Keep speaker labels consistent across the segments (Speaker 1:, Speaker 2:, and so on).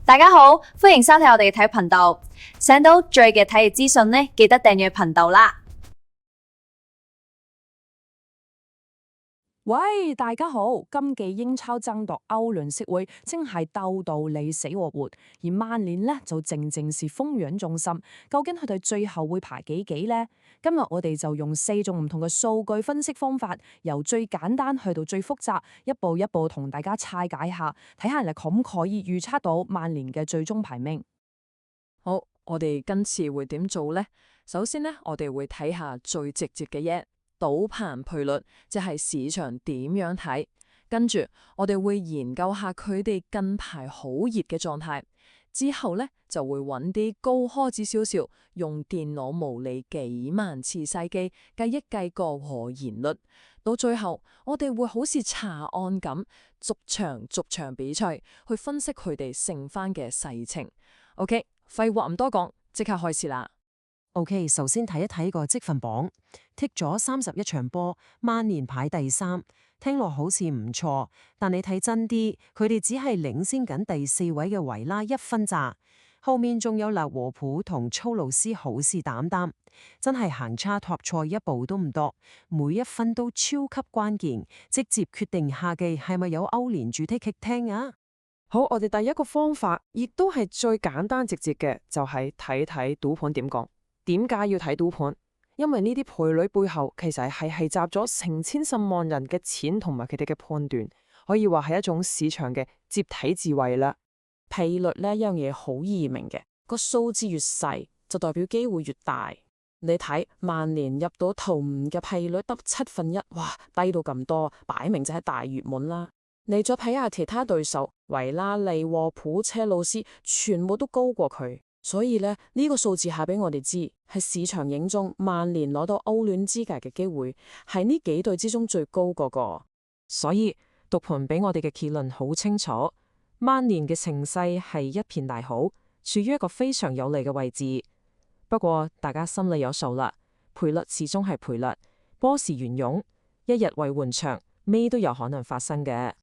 Speaker 1: 大家好，歡迎收睇我哋嘅體育頻道。想到最嘅體育資訊呢，記得訂閱頻道啦。
Speaker 2: 喂，大家好！今季英超爭奪歐聯席位，真係鬥到你死我活，而曼聯呢，就正是蜂擁中心。究竟佢哋最後會排幾呢？今日我哋就用4種唔同嘅數據分析方法，由最簡單去到最複雜，一步一步同大家拆解下，睇下你可唔可以預測到曼聯嘅最終排名。
Speaker 3: 好，我哋今次會點做呢？首先呢，我哋會睇下最直接嘅嘢。賭盤賠率即係市場點樣睇，跟住我哋會研究下佢哋近排好熱嘅狀態，之後呢，就會揾啲高開支少少，用電腦模擬幾萬次細機計一計個和言率，到最後我哋會好似查案咁，逐場比賽去分析佢哋剩翻嘅細情。OK， 廢話唔多講，即刻開始啦。
Speaker 4: OK， 首先睇一睇個積分榜，踢咗31場波，曼聯排第3，聽落好似唔錯，但你睇真啲，佢哋只係領先緊第4位嘅維拉1分咋，後面仲有勒和普同粗魯斯好事擔擔，真係行差踏錯一步都唔多，每一分都超級關鍵，直接決定下季係咪有歐聯主題劇聽啊！
Speaker 5: 好，我哋第一個方法，亦都係最簡單直接嘅，就係睇睇賭盤點講。點解要睇賭盤？因為呢啲賠率背後其實係集咗成千上萬人嘅錢同埋佢哋嘅判斷，可以話係一種市場嘅接體智慧啦。
Speaker 6: 賠率呢一樣嘢好易明嘅，個數字越細就代表機會越大。你睇曼聯入到頭5嘅賠率得1/7，哇，低到咁多，擺明就係大熱門啦。你再睇下其他對手，維拉、利沃普、車路士，全部都高過佢。所以呢，呢個數字下俾我哋知，係市場影中曼聯攞到歐聯資格嘅機會係呢幾隊之中最高嗰個。
Speaker 2: 所以讀盤俾我哋嘅結論好清楚，曼聯嘅情勢係一片大好，處於一個非常有利嘅位置。不過大家心裏有數啦，賠率始終係賠率，波是圓湧，一日為換場，咩都有可能發生嘅。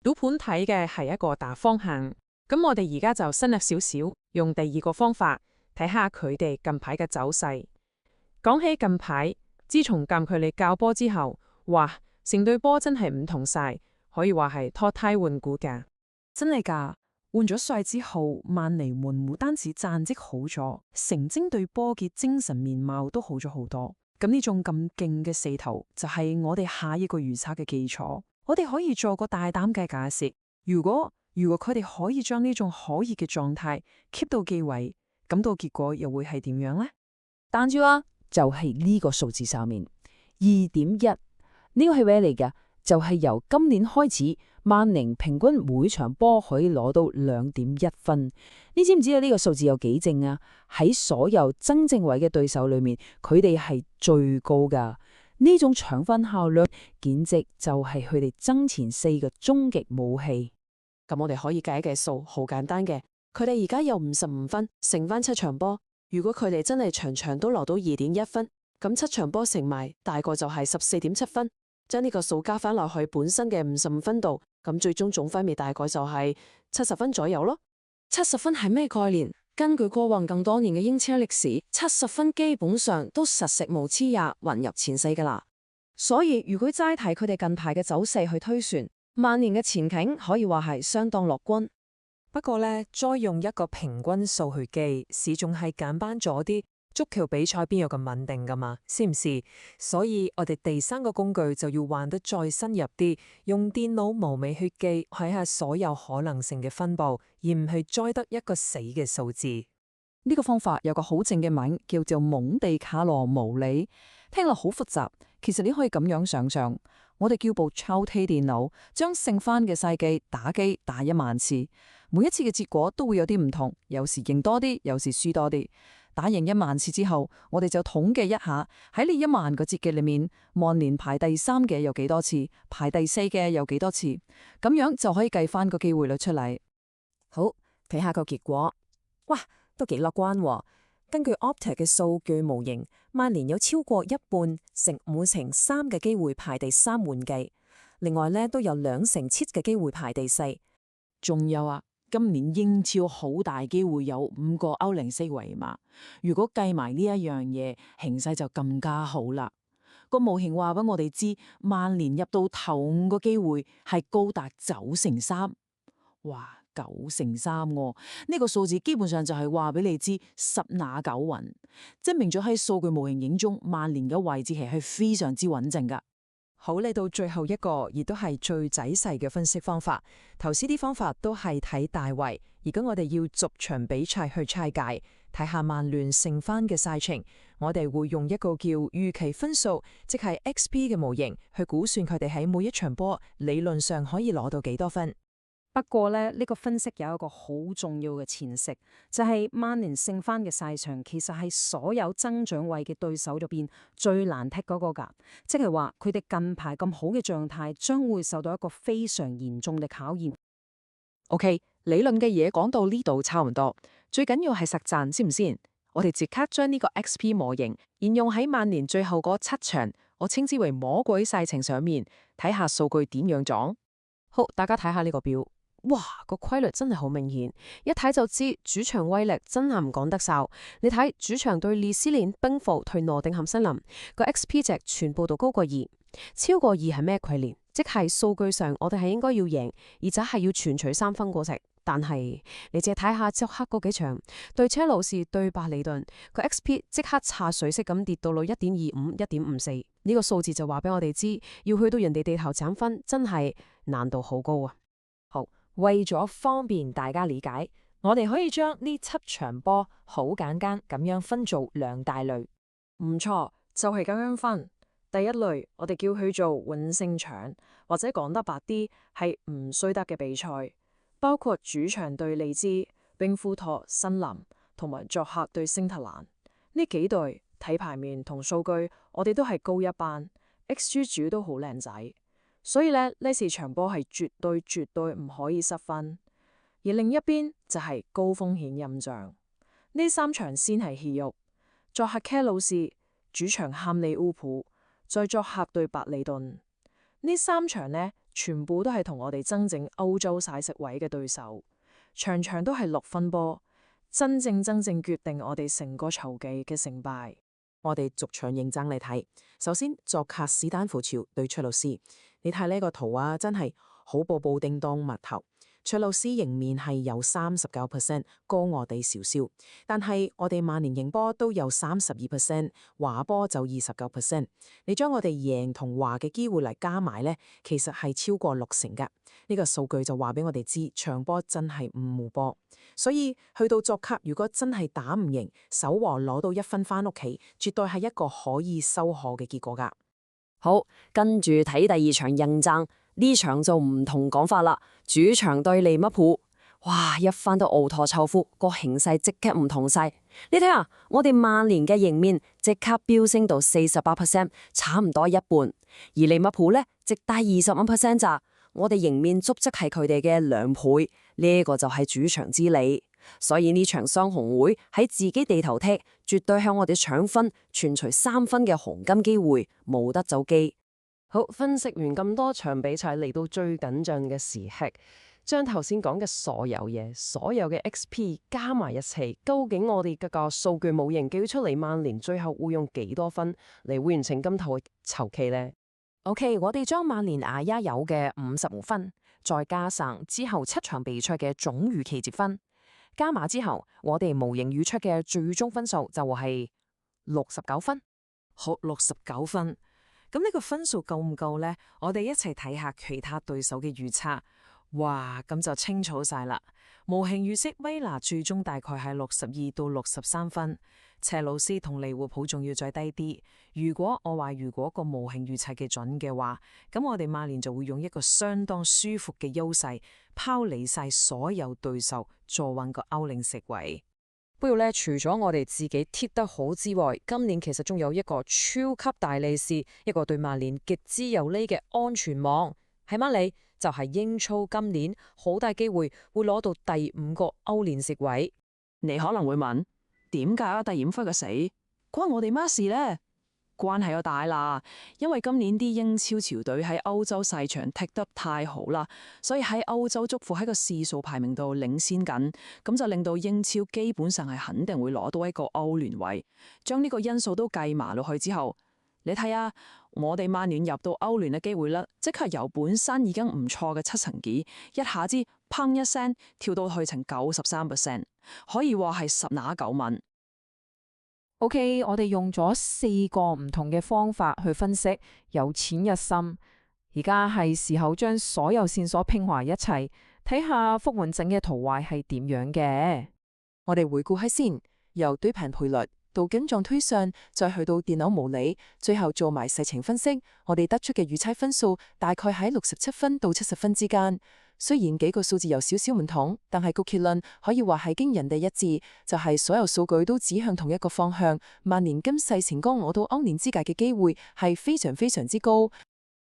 Speaker 7: 賭盤睇嘅係一個大方向。咁我哋而家就深入少少，用第二個方法睇下佢哋近排嘅走勢。講起近排，自從禁佢哋教波之後，哇，成隊波真係唔同晒，可以話係脫胎換骨㗎。
Speaker 2: 真係㗎，換咗帥之後，曼聯唔單止戰績好咗，成精隊波嘅精神面貌都好咗好多。咁呢種咁勁嘅勢頭，就係我哋下一個預測嘅基礎。我哋可以做個大膽嘅假設，如果佢哋可以將呢種可熱嘅狀態 keep 到幾位，咁到結果又會係點樣呢？
Speaker 8: 單住啊，就係呢個數字上面2.1，呢個係咩嚟㗎？就係由今年開始，曼聯平均每場波可以攞到2.1分。你知唔知道呢個數字有幾正啊？喺所有真正位嘅對手裏面，佢哋係最高㗎。呢種搶分效率，簡直就係佢哋爭前4嘅終極武器。
Speaker 6: 咁我哋可以計一計數，好簡單嘅。佢哋而家有55分，乘翻7場波。如果佢哋真係場場都攞到2.1分，咁7場波乘埋，大概就係14.7分。將呢個數加翻落去本身嘅55分度，咁最終總分咪大概就係70分左右咯。70分係咩概念？根據過往更多年嘅英超歷史，70分基本上都實食無黐呀，混入前4噶啦。所以如果齋睇佢哋近排嘅走勢去推算，曼聯嘅前景可以話係相當樂觀。
Speaker 4: 不過呢，再用一個平均數去計，市仲係簡單咗啲。足球比賽邊有咁穩定噶嘛？是唔是？所以我哋第3個工具就要玩得再深入啲，用電腦模擬去計，睇下所有可能性嘅分佈，而唔係齋得一個死嘅數字。
Speaker 2: 呢個方法有個好正嘅名，叫做蒙地卡羅模擬，聽落好複雜。其實你可以咁樣想象，我哋叫部抽屜電腦，將剩翻嘅細機打1萬次，每一次嘅結果都會有啲唔同，有時贏多啲，有時輸多啲。打贏1萬次之後，我哋就統計一下喺呢1萬個節嘅裏面，曼聯排第3嘅有幾多次，排第4嘅有幾多次，咁樣就可以計翻個機會率出嚟。
Speaker 6: 好，睇下個結果，哇，都幾樂觀喎。根據 Opta 嘅數據模型，曼聯有超過一半乘5乘3嘅機會排第3換季，另外呢都有2乘7嘅機會排第4。仲有啊，
Speaker 9: 今年英超好大機會有5個歐聯席位嘛。如果計埋呢一樣嘢，形勢就更加好啦。個模型話俾我哋知，曼聯入到頭5個機會係高達9成3。哇，9成3喎！呢個數字基本上就係話俾你知十拿九穩，證明咗喺數據模型影中，曼聯嘅位置其實係非常之穩陣噶。
Speaker 2: 好，嚟到最後一個，亦都係最仔細嘅分析方法。頭先啲方法都係睇大圍，而家我哋要逐場比賽去拆解，睇下曼聯勝翻嘅賽程。我哋會用一個叫預期分數，即係 XP 嘅模型去估算佢哋喺每一場波理論上可以攞到幾多分。
Speaker 10: 不過呢個分析有一個好重要嘅前提，就係曼聯勝翻嘅賽場其實係所有增長位嘅對手入邊最難踢嗰個㗎，即係話佢哋近排咁好嘅狀態將會受到一個非常嚴重嘅考驗。
Speaker 11: OK， 理論嘅嘢講到呢度差唔多，最緊要係實戰，知唔知？我哋即刻將呢個 XP 模型應用喺曼聯最後嗰7場，我稱之為魔鬼賽程上面，睇下數據點樣撞。
Speaker 4: 好，大家睇下呢個表。哇，個規律真係好明顯，一睇就知主場威力真係唔講得晒。你睇主場對列斯聯、冰庫同諾定咸森林個 XP 值全部都高過2，超過2係咩概念？即係數據上我哋係應該要贏，而且係要全取3分過程。但係你淨係睇下即刻嗰幾場對車路士、對白里頓個 XP 即刻插水式咁跌到到 1.25、1.54，呢個數字就話俾我哋知，要去到人哋地頭斬分真係難度好高啊！
Speaker 8: 好，為咗方便大家理解，我哋可以將呢7場波好簡單咁樣分做2大類。
Speaker 3: 唔錯，就係咁樣分。第一類我哋叫佢做穩勝場，或者講得白啲係唔衰得嘅比賽，包括主場對利茲、冰庫托、森林，同埋作客對星特蘭呢幾隊。睇牌面同數據，我哋都係高一班 ，XG 主都好靚仔。所以呢4場波係絕對唔可以失分。而另一邊就係高風險印象。呢3場先係戲肉，作客車路士，主場坎利烏普，再作客對白里頓。呢3場呢，全部都係同我哋爭整歐洲賽席位嘅對手，場場都係6分波，真正決定我哋成個球季嘅成敗。
Speaker 9: 我哋逐場認真嚟睇。首先，作客史丹福橋對車路士，你睇呢個圖啊，真係好步步叮當蜜頭。車路士贏面係有39%，高我哋少少，但係我哋曼聯贏波都有32%，話波就29%。你將我哋贏同話嘅機會嚟加埋呢，其實係超過60%噶。呢個數據就話俾我哋知，場波真係唔互波。所以去到作客，如果真係打唔贏，守和攞到1分翻屋企，絕對係一個可以收貨嘅結果噶。
Speaker 12: 好，跟住睇第2場硬爭。呢場就唔同講法啦，主場對利物浦，哇！一翻到奧托臭夫，個形勢即刻唔同晒。你睇下，我哋曼聯嘅贏面即刻飆升到48%，差唔多一半。而利物浦呢，只帶25%咋，我哋贏面足跡係佢哋嘅2倍。呢個就係主場之利。所以呢場雙紅會喺自己地頭踢，絕對向我哋搶分，全除3分嘅黃金機會，冇得走機。
Speaker 13: 好，分析完咁多場比賽，嚟到最緊張嘅時刻，將頭先講嘅所有嘢，所有嘅 XP 加埋一齊，究竟我哋嗰個數據模型叫出嚟，曼聯最後會用幾多分嚟完成今套籌期呢？
Speaker 14: OK， 我哋將曼聯阿丫有嘅55分，再加上之後7場比賽嘅總預期積分，加碼之後，我哋模型預出嘅最終分數就係69分。
Speaker 5: 好，69分。咁呢個分數夠唔夠呢？我哋一齊睇下其他對手嘅預測。哇，咁就清楚晒啦。模型預測威拿最終大概係62到63分，車路士同利物浦仲要再低啲。如果個模型預測嘅準嘅話，咁我哋曼聯就會用一個相當舒服嘅優勢，拋離晒所有對手，坐穩個歐聯席位。
Speaker 6: 不過咧，除咗我哋自己貼得好之外，今年其實仲有一個超級大利是，一個對曼聯極之有利嘅安全網，係乜你？就係英超今年好大機會會攞到第5個歐聯席位。
Speaker 9: 你可能會問，點解第5分嘅死關我哋乜事呢？
Speaker 2: 關係就大啦，因為今年啲英超潮隊喺歐洲細場踢得太好啦，所以喺歐洲足庫喺個試數排名度領先緊，咁就令到英超基本上係肯定會攞到一個歐聯位。將呢個因素都計埋落去之後，你睇下我哋曼聯入到歐聯嘅機會率，即刻由本身已經唔錯嘅7成幾，一下子砰一聲跳到去成93%，可以話係十拿九穩。
Speaker 8: OK， 我哋用咗4個唔同嘅方法去分析，由淺入深。而家係時候將所有線索拼埋一齊，睇下復換整嘅圖畫係點樣嘅。
Speaker 11: 我哋回顧下先，由對盤賠率到景狀推算，再去到電腦模擬，最後做埋實情分析，我哋得出嘅預測分數大概喺67分到70分之間。雖然幾個數字有少少唔同，但係個結論可以話係驚人哋一致，就係所有數據都指向同一個方向。曼聯今世成功攞到歐聯資格嘅機會係非常非常之高。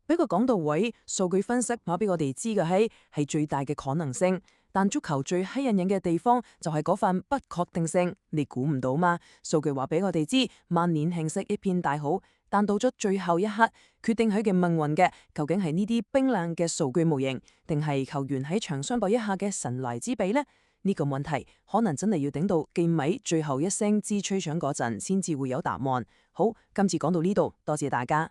Speaker 15: 不過講到位，數據分析話俾我哋知嘅係最大嘅可能性，但足球最吸引人嘅地方就係嗰份不確定性，你估唔到嘛？數據話俾我哋知，曼聯形勢一片大好，但到咗最後一刻，決定佢嘅命運嘅，究竟係呢啲冰冷嘅數據模型，定係球員喺場相搏一下嘅神來之筆呢？呢個問題可能真係要等到記米最後一聲支吹響嗰陣，先至會有答案。好，今次講到呢度，多謝大家。